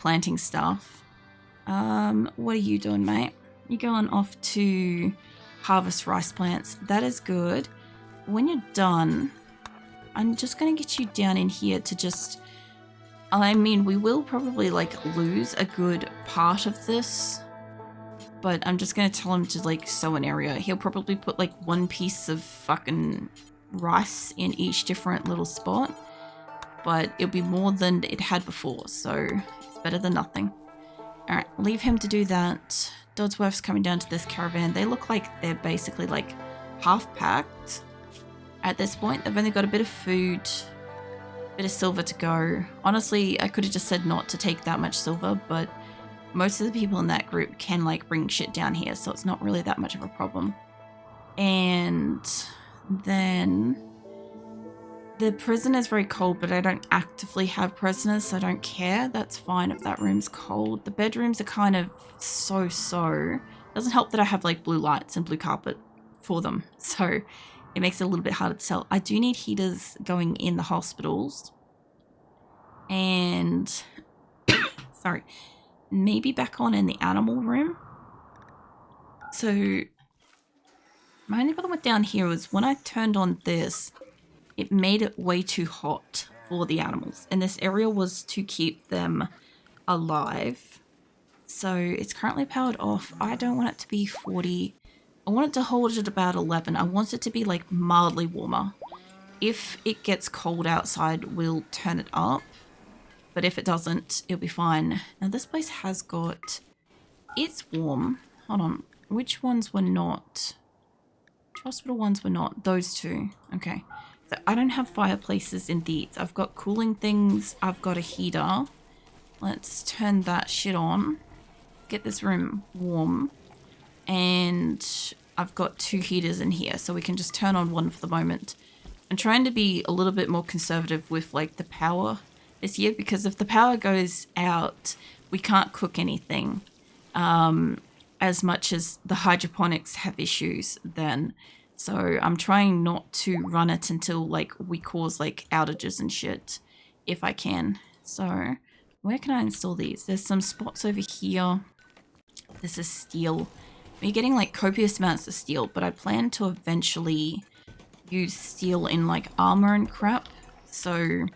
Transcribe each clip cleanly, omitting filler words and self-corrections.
planting stuff. What are you doing, mate? You're going off to harvest rice plants. That is good. When you're done, I'm just going to get you down in here to just... I mean, we will probably, like, lose a good part of this. But I'm just going to tell him to, like, sow an area. He'll probably put, like, one piece of fucking rice in each different little spot. But it'll be more than it had before, so it's better than nothing. Alright, leave him to do that. Dodsworth's coming down to this caravan. They look like they're basically, like, half-packed at this point. They've only got a bit of food, a bit of silver to go. Honestly, I could have just said not to take that much silver, but most of the people in that group can, like, bring shit down here, so it's not really that much of a problem. And then the prison is very cold, but I don't actively have prisoners, so I don't care. That's fine if that room's cold. The bedrooms are kind of so-so. Doesn't help that I have, like, blue lights and blue carpet for them, so it makes it a little bit harder to tell. I do need heaters going in the hospitals. And sorry, maybe back on in the animal room. So my only problem with down here was when I turned on this, it made it way too hot for the animals. And this area was to keep them alive. So it's currently powered off. I don't want it to be 40. I want it to hold at about 11. I want it to be, like, mildly warmer. If it gets cold outside, we'll turn it up. But if it doesn't, it'll be fine. Now this place has got... It's warm. Hold on. Which ones were not? Which hospital ones were not? Those two. Okay. So I don't have fireplaces in these. I've got cooling things. I've got a heater. Let's turn that shit on. Get this room warm. And I've got 2 heaters in here, so we can just turn on one for the moment. I'm trying to be a little bit more conservative with, like, the power this year, because if the power goes out, we can't cook anything. As much as the hydroponics have issues then. So I'm trying not to run it until, like, we cause, like, outages and shit, if I can. So where can I install these? There's some spots over here. This is steel. We're getting, like, copious amounts of steel, but I plan to eventually use steel in, like, armor and crap. So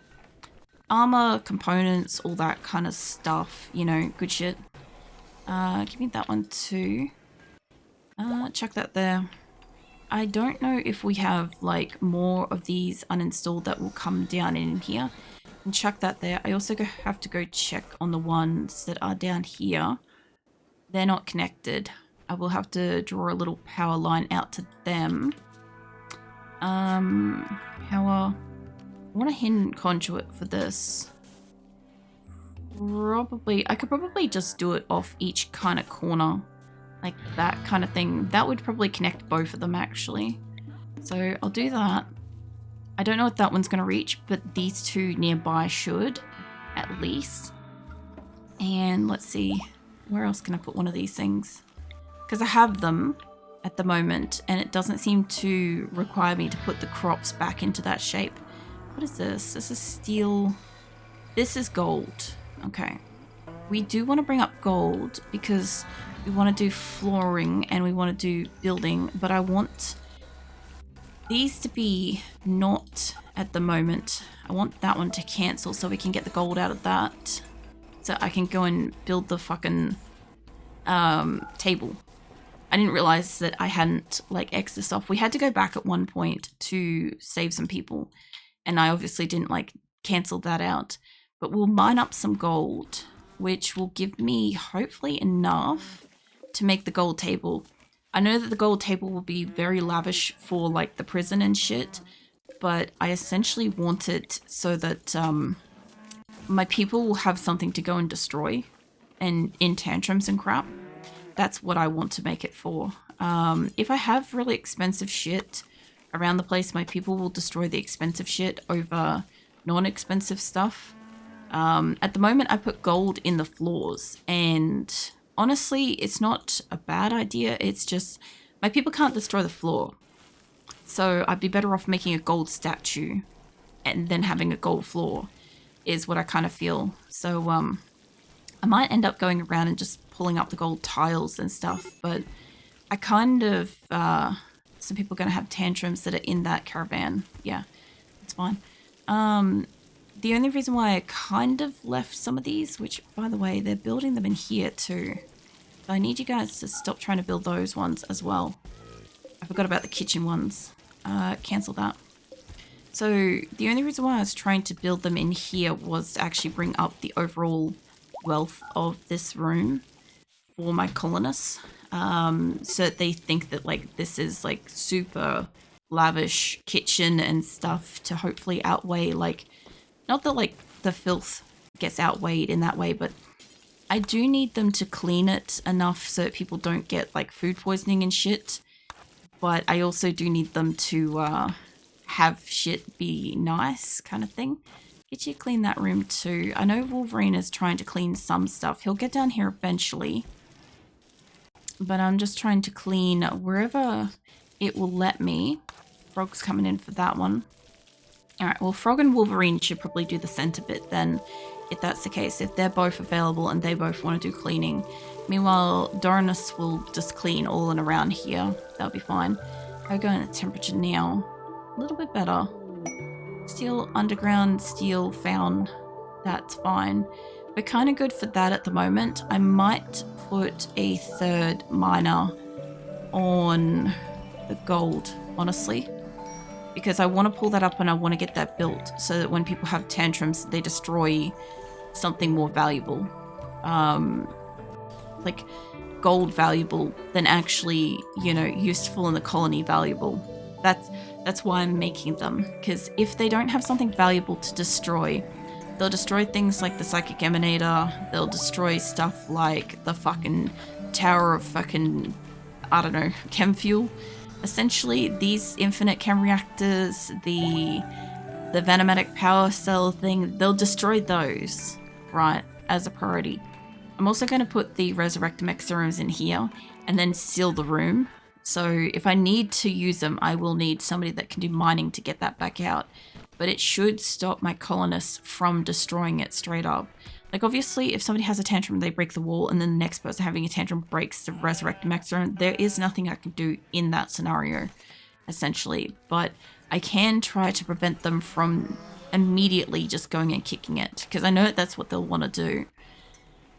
armor, components, all that kind of stuff, you know, good shit. Give me that one too. Chuck that there. I don't know if we have, like, more of these uninstalled that will come down in here. And chuck that there. I also have to go check on the ones that are down here. They're not connected. I will have to draw a little power line out to them. Power. I want a hidden conduit for this. Probably, I could probably just do it off each kind of corner. Like that kind of thing. That would probably connect both of them, actually. So I'll do that. I don't know if that one's going to reach, but these 2 nearby should, at least. And let's see. Where else can I put one of these things? Because I have them at the moment, and it doesn't seem to require me to put the crops back into that shape. What is this? This is steel. This is gold. Okay. We do want to bring up gold because we want to do flooring and we want to do building, but I want these to be not at the moment. I want that one to cancel so we can get the gold out of that. So I can go and build the fucking table. I didn't realize that I hadn't, like, X'd this off. We had to go back at one point to save some people. And I obviously didn't, like, cancel that out. But we'll mine up some gold, which will give me hopefully enough to make the gold table. I know that the gold table will be very lavish for, like, the prison and shit. But I essentially want it so that my people will have something to go and destroy. And in tantrums and crap. That's what I want to make it for. If I have really expensive shit around the place, my people will destroy the expensive shit over non-expensive stuff. At the moment, I put gold in the floors, and honestly, it's not a bad idea. It's just my people can't destroy the floor. So I'd be better off making a gold statue and then having a gold floor is what I kind of feel. So I might end up going around and just pulling up the gold tiles and stuff, but I kind of, some people are going to have tantrums that are in that caravan. Yeah, it's fine. The only reason why I kind of left some of these, which, by the way, they're building them in here too. So I need you guys to stop trying to build those ones as well. I forgot about the kitchen ones. Cancel that. So the only reason why I was trying to build them in here was to actually bring up the overall wealth of this room for my colonists. So that they think that like this is like super lavish kitchen and stuff to hopefully outweigh like, not that like the filth gets outweighed in that way, but I do need them to clean it enough so that people don't get like food poisoning and shit. But I also do need them to have shit be nice kind of thing. Get you to clean that room too. I know Wolverine is trying to clean some stuff. He'll get down here eventually. But I'm just trying to clean wherever it will let me. Frog's coming in for that one. Alright, well Frog and Wolverine should probably do the center bit then, if that's the case. If they're both available and they both want to do cleaning. Meanwhile, Doranus will just clean all and around here. That'll be fine. I'll go in at temperature now. A little bit better. Steel, underground, steel, found. That's fine. We're kind of good for that at the moment. I might put a third miner on the gold, honestly. Because I want to pull that up and I want to get that built so that when people have tantrums, they destroy something more valuable. Like gold valuable than actually, you know, useful in the colony valuable. That's why I'm making them. Because if they don't have something valuable to destroy, they'll destroy things like the psychic emanator. They'll destroy stuff like the fucking tower of fucking, I don't know, chem fuel. Essentially, these infinite chem reactors, the venomatic power cell thing, they'll destroy those, right, as a priority. I'm also going to put the resurrectum exorums in here and then seal the room. So if I need to use them, I will need somebody that can do mining to get that back out. But it should stop my colonists from destroying it straight up. Like obviously, if somebody has a tantrum, they break the wall, and then the next person having a tantrum breaks the resurrectum exorum, there is nothing I can do in that scenario, essentially. But I can try to prevent them from immediately just going and kicking it, because I know that's what they'll want to do.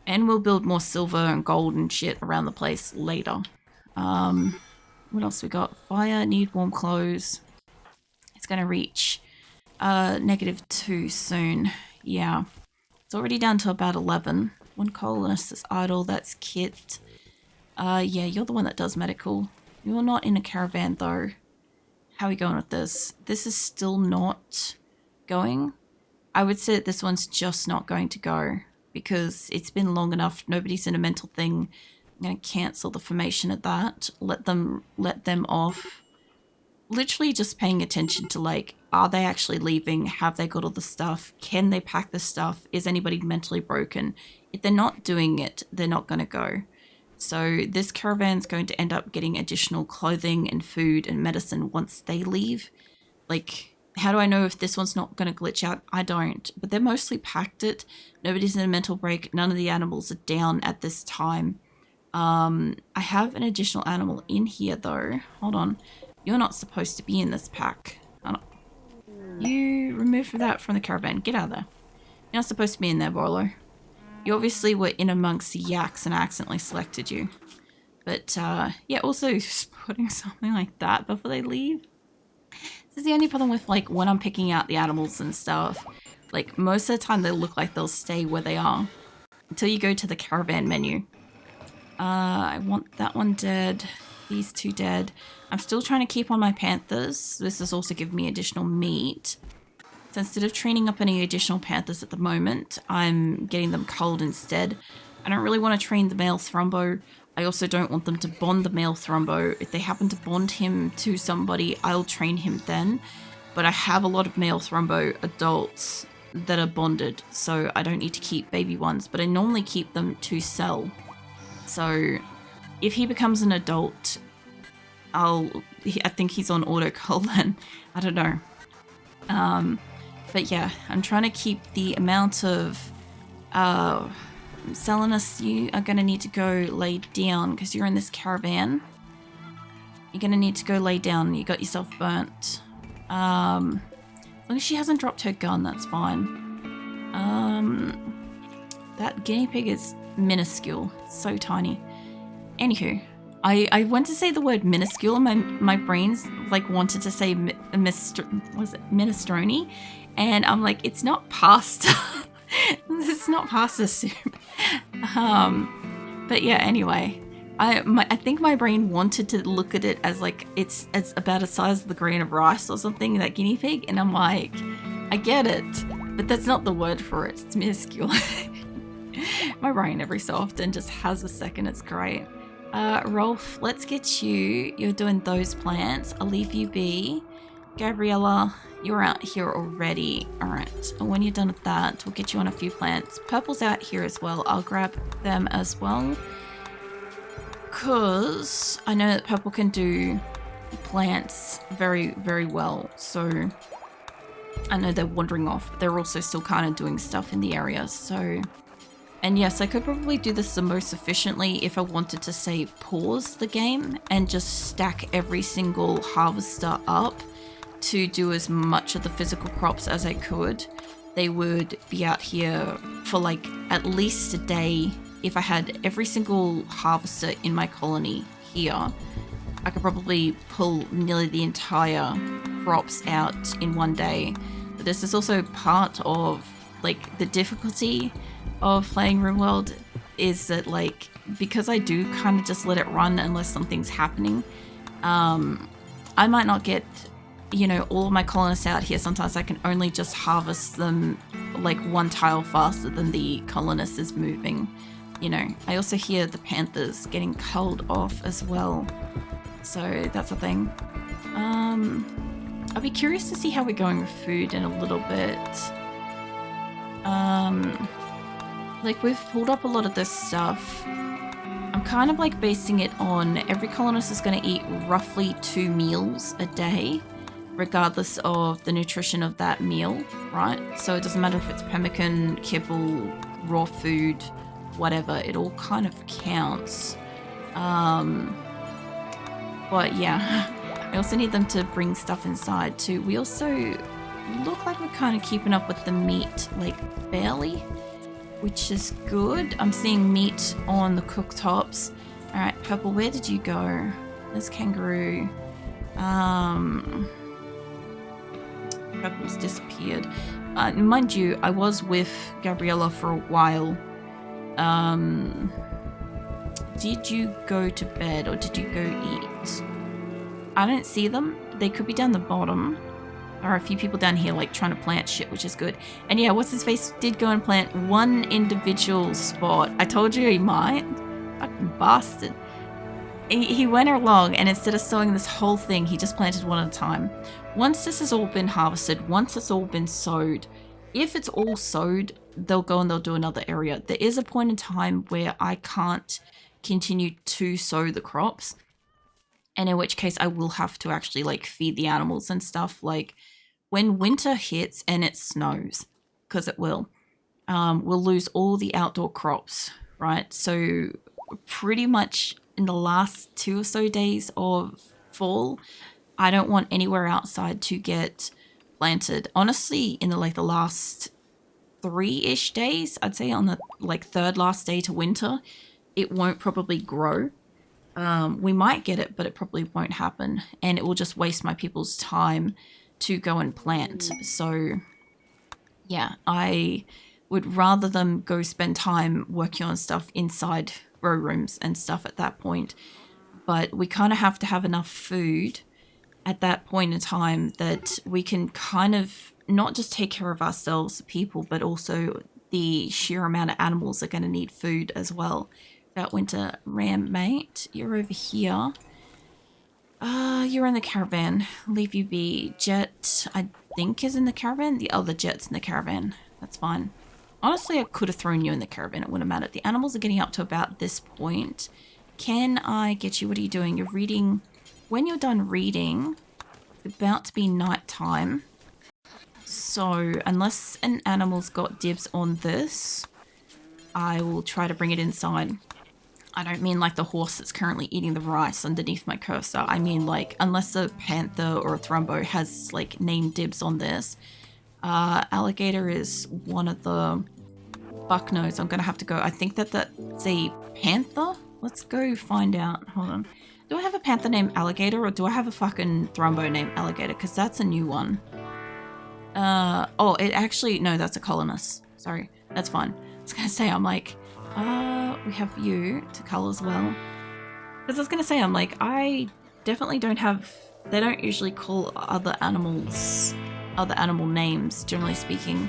And we'll build more silver and gold and shit around the place later. What else we got? Fire, need warm clothes. It's going to reach -2 soon. Yeah. It's already down to about 11. One colonist is idle. That's Kit. Yeah, you're the one that does medical. You're not in a caravan, though. How are we going with this? This is still not going. I would say that this one's just not going to go because it's been long enough. Nobody's in a mental thing. I'm going to cancel the formation at that. Let them off. Literally just paying attention to, like, are they actually leaving? Have they got all the stuff? Can they pack the stuff? Is anybody mentally broken? If they're not doing it, they're not going to go. So this caravan's going to end up getting additional clothing and food and medicine once they leave. Like, how do I know if this one's not going to glitch out? I don't. But they're mostly packed it. Nobody's in a mental break. None of the animals are down at this time. I have an additional animal in here, though. Hold on. You're not supposed to be in this pack. You remove that from the caravan. Get out of there. You're not supposed to be in there, Borlo. You obviously were in amongst the yaks and I accidentally selected you. But, yeah, also putting something like that before they leave. This is the only problem with, like, when I'm picking out the animals and stuff. Like, most of the time they look like they'll stay where they are. Until you go to the caravan menu. I want that one dead. These two dead. I'm still trying to keep on my panthers. This has also given me additional meat. So instead of training up any additional panthers at the moment, I'm getting them culled instead. I don't really want to train the male thrombo. I also don't want them to bond the male thrombo. If they happen to bond him to somebody, I'll train him then. But I have a lot of male thrombo adults that are bonded, so I don't need to keep baby ones, but I normally keep them to sell. So if he becomes an adult, I think he's on auto cull then. I don't know. But yeah, I'm trying to keep the amount of Selenus, you are going to need to go lay down because you're in this caravan. You're going to need to go lay down. You got yourself burnt. As long as she hasn't dropped her gun, that's fine. That guinea pig is minuscule. It's so tiny. Anywho, I went to say the word minuscule and my brain's like wanted to say minestrone, and I'm like, it's not pasta. It's not pasta soup. But yeah, anyway, I think my brain wanted to look at it as like it's about the size of the grain of rice or something, that guinea pig, and I'm like, I get it, but that's not the word for it. It's minuscule. My brain every so often just has a second. It's great. Rolf, let's get you. You're doing those plants. I'll leave you be. Gabriella, you're out here already. Alright, and when you're done with that, we'll get you on a few plants. Purple's out here as well. I'll grab them as well, because I know that Purple can do plants very, very well. So I know they're wandering off, but they're also still kind of doing stuff in the area. So, and yes, I could probably do this the most efficiently if I wanted to, say, pause the game and just stack every single harvester up to do as much of the physical crops as I could. They would be out here for like at least a day. If I had every single harvester in my colony here, I could probably pull nearly the entire crops out in one day. But this is also part of like the difficulty of playing RimWorld, is that like, because I do kind of just let it run unless something's happening, I might not get, you know, all of my colonists out here. Sometimes I can only just harvest them like one tile faster than the colonist is moving, you know. I also hear the panthers getting culled off as well, so that's a thing. I'll be curious to see how we're going with food in a little bit. Like, we've pulled up a lot of this stuff. I'm kind of like basing it on every colonist is going to eat roughly 2 meals a day, regardless of the nutrition of that meal, right? So it doesn't matter if it's pemmican, kibble, raw food, whatever, it all kind of counts. But yeah, I also need them to bring stuff inside too. We also look like we're kind of keeping up with the meat, like barely, which is good. I'm seeing meat on the cooktops. All right, Purple, where did you go? There's kangaroo. Purple's disappeared. Mind you, I was with Gabriella for a while. Did you go to bed or did you go eat? I don't see them. They could be down the bottom. There are a few people down here like trying to plant shit, which is good. And yeah, what's his face did go and plant one individual spot. I told you he might. Fucking bastard. He went along and instead of sowing this whole thing, he just planted one at a time. Once this has all been harvested, once it's all been sowed, if it's all sowed, they'll go and they'll do another area. There is a point in time where I can't continue to sow the crops, and in which case I will have to actually like feed the animals and stuff. Like when winter hits and it snows, because it will, we'll lose all the outdoor crops, right? So pretty much in the last 2 or so days of fall, I don't want anywhere outside to get planted. Honestly, in the last 3-ish days, I'd say on the like 3rd last day to winter, it won't probably grow. We might get it, but it probably won't happen, and it will just waste my people's time to go and plant. So yeah, I would rather them go spend time working on stuff inside grow rooms and stuff at that point. But we kind of have to have enough food at that point in time that we can kind of not just take care of ourselves, people, but also the sheer amount of animals are going to need food as well. That winter ram, mate, you're over here. You're in the caravan. Leave you be. Jet, I think, is in the caravan. The other Jet's in the caravan. That's fine. Honestly, I could have thrown you in the caravan. It wouldn't have mattered. The animals are getting up to about this point. Can I get you? What are you doing? You're reading. When you're done reading, it's about to be night time. So unless an animal's got dibs on this, I will try to bring it inside. I don't mean like the horse that's currently eating the rice underneath my cursor. I mean like unless a panther or a thrumbo has like name dibs on this. Alligator is one of the bucknose. I'm gonna have to go. I think that's a panther. Let's go find out. Hold on. Do I have a panther named Alligator or do I have a fucking thrumbo named Alligator? Because that's a new one. Oh, it actually, no, that's a colonist. Sorry, that's fine. I was gonna say, I'm like, we have you to cull as well. Because I was gonna say, I'm like, I definitely don't have, they don't usually call other animal names, generally speaking.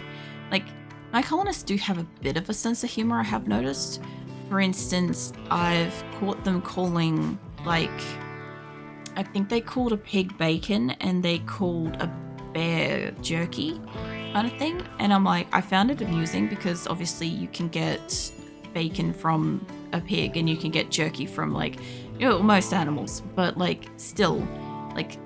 Like, my colonists do have a bit of a sense of humor, I have noticed. For instance, I've caught them calling, like, I think they called a pig bacon and they called a bear jerky kind of thing. And I'm like, I found it amusing because obviously you can get bacon from a pig and you can get jerky from, like, you know, most animals. But, like, still, like,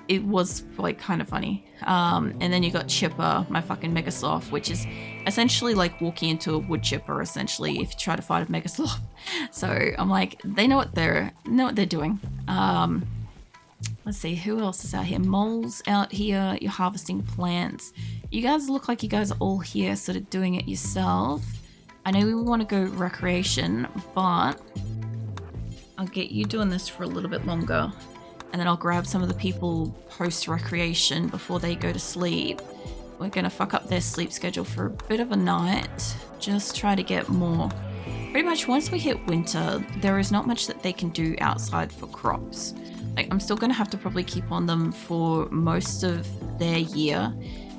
it was, like, kind of funny. And then you got Chipper, my fucking Megasloth, which is essentially like walking into a wood chipper, essentially, if you try to fight a Megasloth. So I'm like, they know what they're doing. Let's see, who else is out here? Moles out here, you're harvesting plants. You guys look like you guys are all here sort of doing it yourself. I know we want to go recreation, but I'll get you doing this for a little bit longer. And then I'll grab some of the people post-recreation before they go to sleep. We're going to fuck up their sleep schedule for a bit of a night. Just try to get more. Pretty much once we hit winter, there is not much that they can do outside for crops. Like, I'm still going to have to probably keep on them for most of their year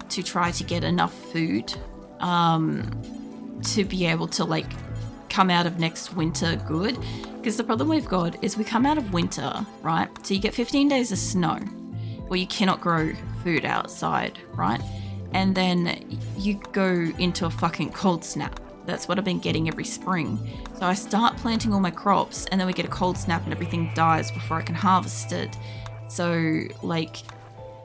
to try to get enough food to be able to, like, come out of next winter good. Because the problem we've got is we come out of winter, right? So you get 15 days of snow where you cannot grow food outside, right? And then you go into a fucking cold snap. That's what I've been getting every spring. So I start planting all my crops and then we get a cold snap and everything dies before I can harvest it. So, like,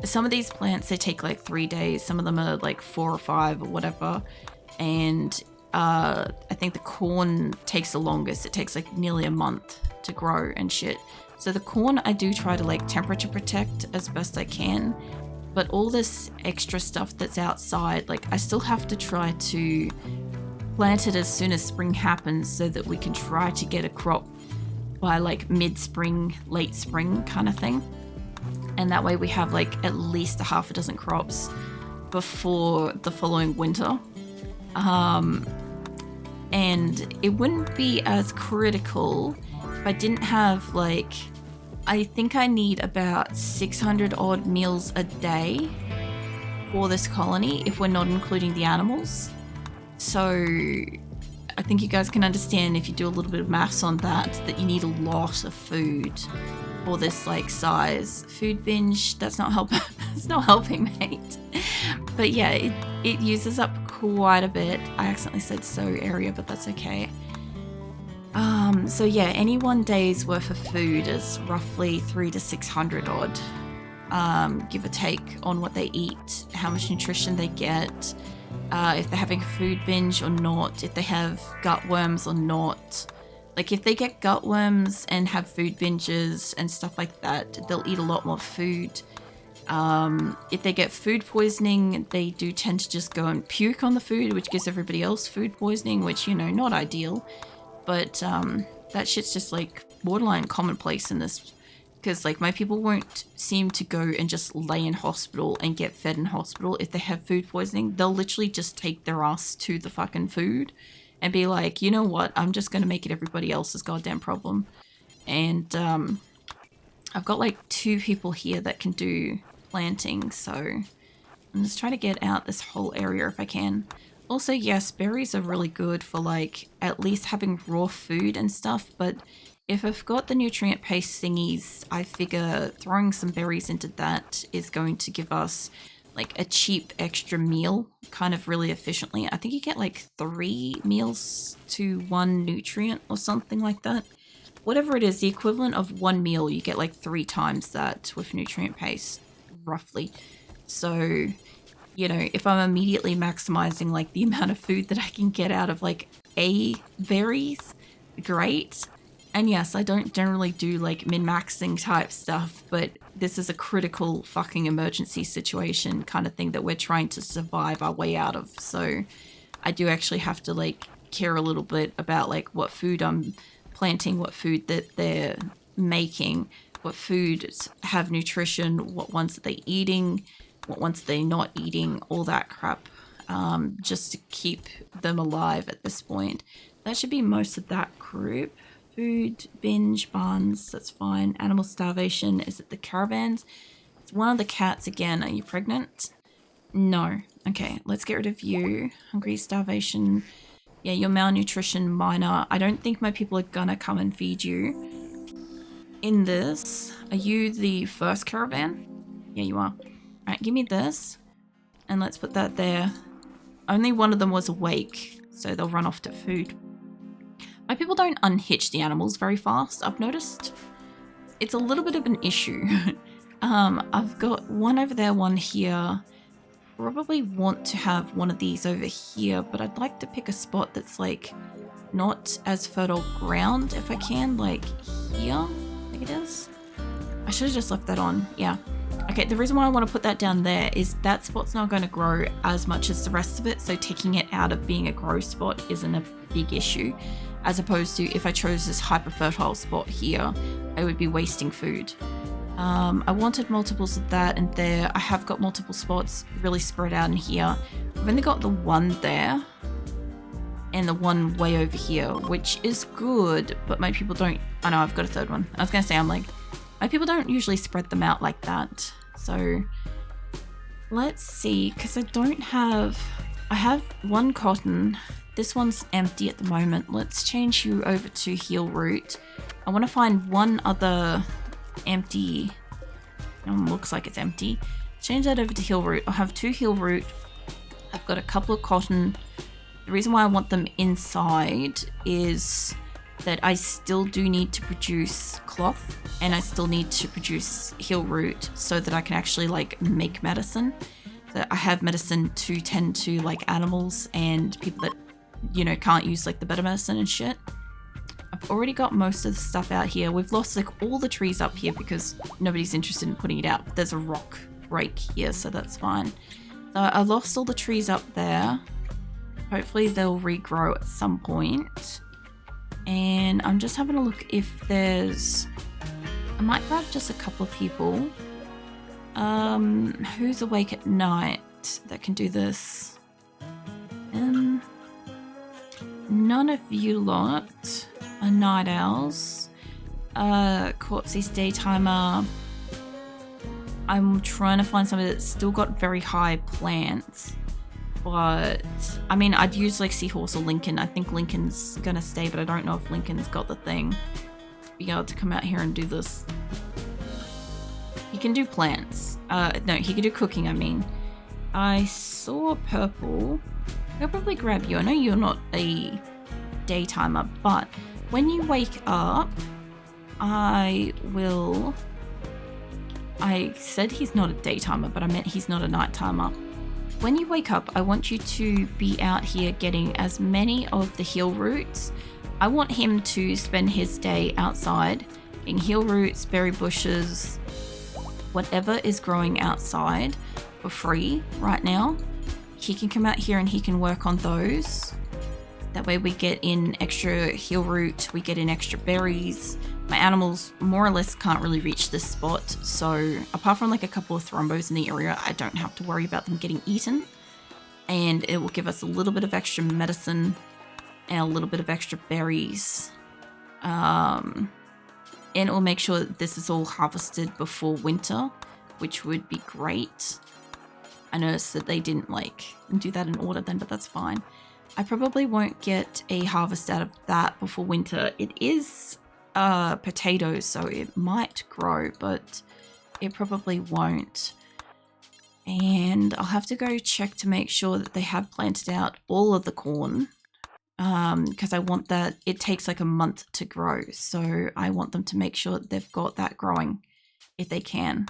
some of these plants, they take like 3 days. Some of them are like 4 or 5 or whatever. And I think the corn takes the longest. It takes like nearly a month to grow and shit. So the corn I do try to like temperature protect as best I can. But all this extra stuff that's outside, like, I still have to try to plant it as soon as spring happens so that we can try to get a crop by like mid-spring, late spring kind of thing. And that way we have like at least a half a dozen crops before the following winter. And it wouldn't be as critical if I didn't have, like, I think I need about 600 odd meals a day for this colony if we're not including the animals. So I think you guys can understand if you do a little bit of maths on that you need a lot of food for this, like, size. Food binge, that's not helping. It's not helping, mate. But yeah, it uses up quite a bit. I accidentally said so area, but that's okay. So yeah, any 1 day's worth of food is roughly 300 to 600 odd, give or take on what they eat, how much nutrition they get, if they're having a food binge or not, if they have gut worms or not. Like, if they get gut worms and have food binges and stuff like that, they'll eat a lot more food. If they get food poisoning, they do tend to just go and puke on the food, which gives everybody else food poisoning, which, you know, not ideal. But that shit's just, like, borderline commonplace in this. Because, like, my people won't seem to go and just lay in hospital and get fed in hospital if they have food poisoning. They'll literally just take their ass to the fucking food and be like, you know what, I'm just going to make it everybody else's goddamn problem. And I've got, like, 2 people here that can do planting, so I'm just trying to get out this whole area if I can. Also, yes, berries are really good for, like, at least having raw food and stuff, but if I've got the nutrient paste thingies, I figure throwing some berries into that is going to give us, like, a cheap extra meal kind of really efficiently. I think you get like 3 meals to 1 nutrient or something like that. Whatever it is, the equivalent of 1 meal, you get like 3 times that with nutrient paste, roughly. So, you know, if I'm immediately maximizing, like, the amount of food that I can get out of, like, A berries, great. And yes, I don't generally do like min-maxing type stuff, but this is a critical fucking emergency situation kind of thing that we're trying to survive our way out of. So I do actually have to like care a little bit about like what food I'm planting, what food that they're making, what foods have nutrition, what ones are they eating, what ones are they not eating, all that crap, just to keep them alive at this point. That should be most of that group. Food, binge, barns, that's fine. Animal starvation, is it the caravans? It's one of the cats again. Are you pregnant? No. Okay, let's get rid of you. Hungry, starvation. Yeah, you're malnutrition, minor. I don't think my people are gonna come and feed you. In this, are you the first caravan? Yeah, you are. Alright, give me this. And let's put that there. Only one of them was awake, so they'll run off to food. My people don't unhitch the animals very fast, I've noticed. It's a little bit of an issue. I've got one over there, one here. Probably want to have one of these over here, but I'd like to pick a spot that's like not as fertile ground if I can, like here, I think it is. I should have just left that on, yeah. Okay, the reason why I want to put that down there is that spot's not going to grow as much as the rest of it, so taking it out of being a grow spot isn't a big issue. As opposed to if I chose this hyper fertile spot here, I would be wasting food. I wanted multiples of that and there. I have got multiple spots really spread out in here. I've only got the one there and the one way over here, which is good, but my people don't... I know, I've got a third one. I was going to say, I'm like, my people don't usually spread them out like that. So let's see, because I don't have... I have one cotton. This one's empty at the moment. Let's change you over to heel root. I want to find one other empty. Looks like it's empty. Change that over to heel root. I'll have 2 heel root. I've got a couple of cotton. The reason why I want them inside is that I still do need to produce cloth and I still need to produce heel root so that I can actually like make medicine. So I have medicine to tend to like animals and people that, you know, can't use like the better medicine and shit. I've already got most of the stuff out here. We've lost like all the trees up here because nobody's interested in putting it out. There's a rock break here, so that's fine. So I lost all the trees up there. Hopefully they'll regrow at some point. And I'm just having a look if there's... I might grab just a couple of people. Who's awake at night that can do this? None of you lot are night owls. Corpsey's daytimer. I'm trying to find somebody that's still got very high plants. But, I mean, I'd use like Seahorse or Lincoln. I think Lincoln's gonna stay, but I don't know if Lincoln's got the thing to be able to come out here and do this. He can do plants. No, he can do cooking, I mean. I saw purple. I'll probably grab you. I know you're not a daytimer, but when you wake up, I said he's not a daytimer, but I meant he's not a nightimer. When you wake up, I want you to be out here getting as many of the heel roots. I want him to spend his day outside getting heel roots, berry bushes, whatever is growing outside for free right now. He can come out here and he can work on those. That way we get in extra heel root, we get in extra berries. My animals more or less can't really reach this spot, so apart from like a couple of thrombos in the area, I don't have to worry about them getting eaten. And it will give us a little bit of extra medicine and a little bit of extra berries. And it will make sure that this is all harvested before winter, which would be great. I noticed that they didn't like do that in order then, but that's fine. I probably won't get a harvest out of that before winter. It is potatoes, so it might grow, but it probably won't. And I'll have to go check to make sure that they have planted out all of the corn, because I want that. It takes like a month to grow, so I want them to make sure that they've got that growing if they can.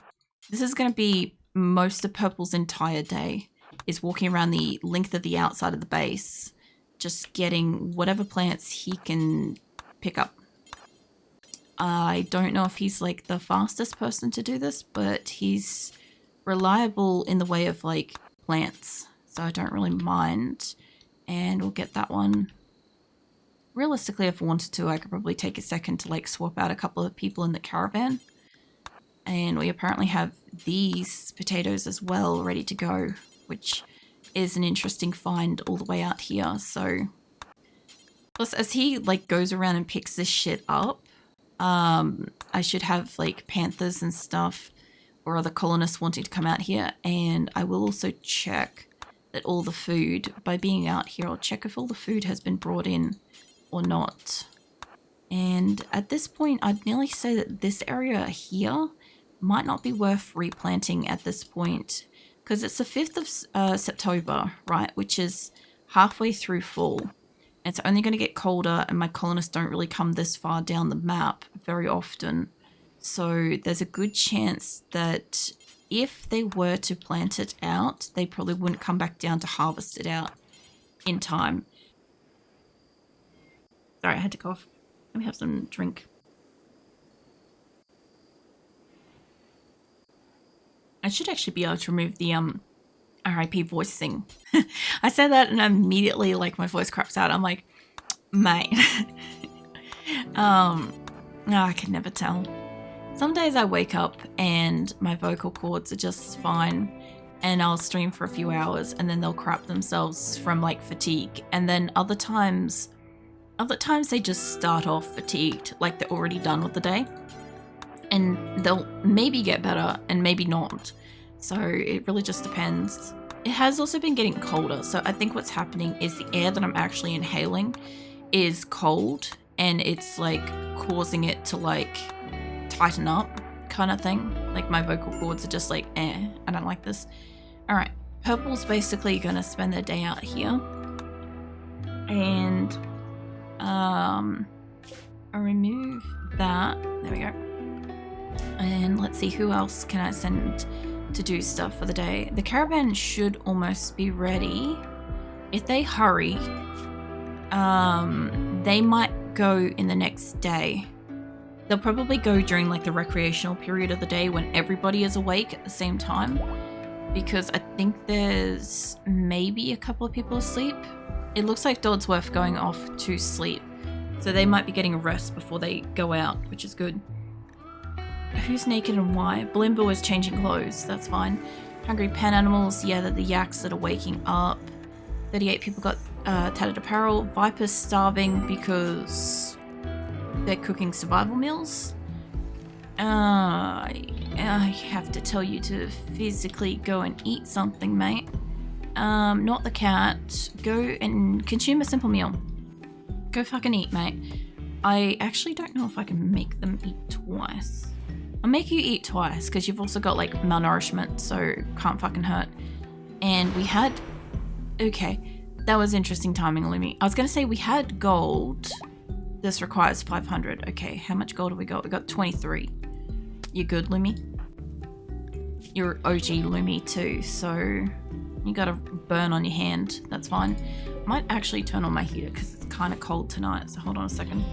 This is going to be most of Purple's entire day, is walking around the length of the outside of the base, just getting whatever plants he can pick up. I don't know if he's like the fastest person to do this, but he's reliable in the way of like plants, so I don't really mind. And we'll get that one. Realistically, if I wanted to, I could probably take a second to like swap out a couple of people in the caravan. And we apparently have these potatoes as well ready to go, which is an interesting find all the way out here. So plus, as he like goes around and picks this shit up, I should have like panthers and stuff or other colonists wanting to come out here. And I will also check that all the food, by being out here, I'll check if all the food has been brought in or not. And at this point, I'd nearly say that this area here might not be worth replanting at this point, because it's the 5th of September, right, which is halfway through fall. It's only going to get colder, and my colonists don't really come this far down the map very often. So there's a good chance that if they were to plant it out, they probably wouldn't come back down to harvest it out in time. Sorry, I had to cough. Let me have some drink. I should actually be able to remove the RIP voice thing. I said that and immediately like my voice craps out. I'm like, mate. No, I can never tell. Some days I wake up and my vocal cords are just fine, and I'll stream for a few hours and then they'll crap themselves from like fatigue. And then other times they just start off fatigued, like they're already done with the day. And they'll maybe get better and maybe not. So it really just depends. It has also been getting colder. So I think what's happening is the air that I'm actually inhaling is cold, and it's like causing it to like tighten up kind of thing. Like my vocal cords are just like, I don't like this. All right. Purple's basically going to spend their day out here. And I'll remove that. There we go. And let's see, who else can I send to do stuff for the day? The caravan should almost be ready. If they hurry, they might go in the next day. They'll probably go during like the recreational period of the day when everybody is awake at the same time, because I think there's maybe a couple of people asleep. It looks like Dodsworth going off to sleep, so they might be getting a rest before they go out, which is good. Who's naked and why? Blimbo is changing clothes, that's fine. Hungry pen animals, yeah, they're the yaks that are waking up. 38 people got tattered apparel. Viper's starving because they're cooking survival meals. I have to tell you to physically go and eat something, mate. Not the cat. Go and consume a simple meal. Go fucking eat, mate. I actually don't know if I can make them eat twice. I'll make you eat twice, because you've also got like malnourishment, so can't fucking hurt. And we had... Okay, that was interesting timing, Lumi. I was going to say we had gold. This requires 500. Okay, how much gold have we got? We got 23. You good, Lumi? You're OG Lumi too, so you got a burn on your hand. That's fine. I might actually turn on my heater because it's kind of cold tonight, so hold on a second.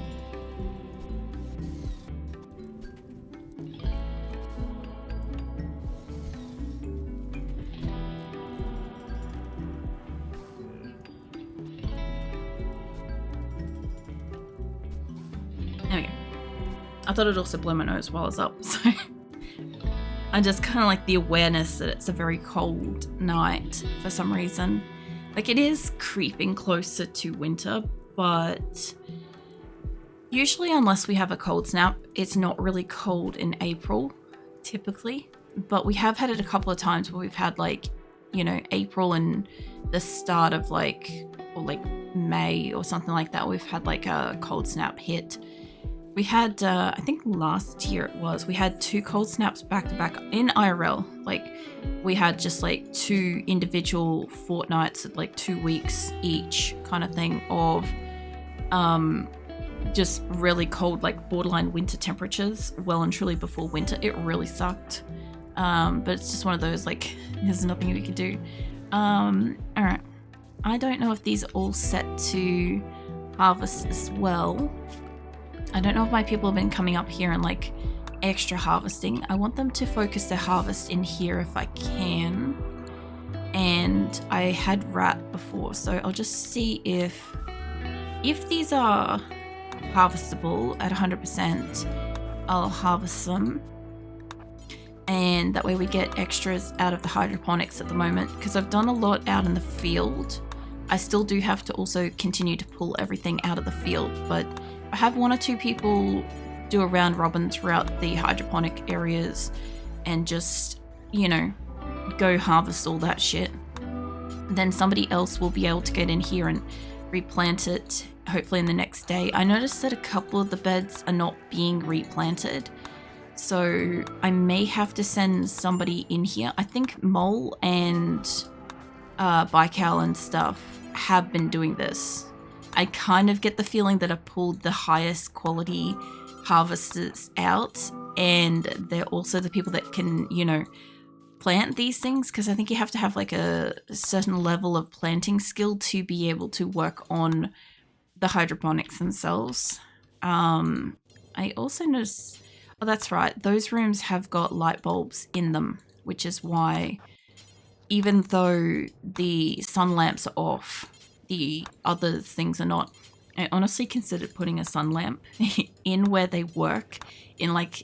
There we go. I thought it'd also blow my nose while I was up, so I just kind of like the awareness that it's a very cold night for some reason. Like, it is creeping closer to winter, but usually unless we have a cold snap, it's not really cold in April, typically. But we have had it a couple of times where we've had like, you know, April and the start of like, or like May or something like that, we've had like a cold snap hit. We had, I think last year it was, we had 2 cold snaps back to back in IRL. Like, we had just like 2 individual fortnights at like 2 weeks each kind of thing of just really cold, like borderline winter temperatures, well and truly before winter. It really sucked. But it's just one of those, like, there's nothing we can do. All right. I don't know if these are all set to harvest as well. I don't know if my people have been coming up here and like extra harvesting. I want them to focus their harvest in here if I can. And I had rat before, so I'll just see if these are harvestable at 100%, I'll harvest them. And that way we get extras out of the hydroponics at the moment, because I've done a lot out in the field. I still do have to also continue to pull everything out of the field, but I have 1 or 2 people do a round robin throughout the hydroponic areas and just, you know, go harvest all that shit. Then somebody else will be able to get in here and replant it, hopefully in the next day. I noticed that a couple of the beds are not being replanted, so I may have to send somebody in here. I think Mole and Baikal and stuff have been doing this. I kind of get the feeling that I pulled the highest quality harvesters out, and they're also the people that can, you know, plant these things, because I think you have to have like a certain level of planting skill to be able to work on the hydroponics themselves. I also noticed, oh that's right, those rooms have got light bulbs in them, which is why even though the sun lamps are off, the other things are not. I honestly considered putting a sun lamp in where they work, in like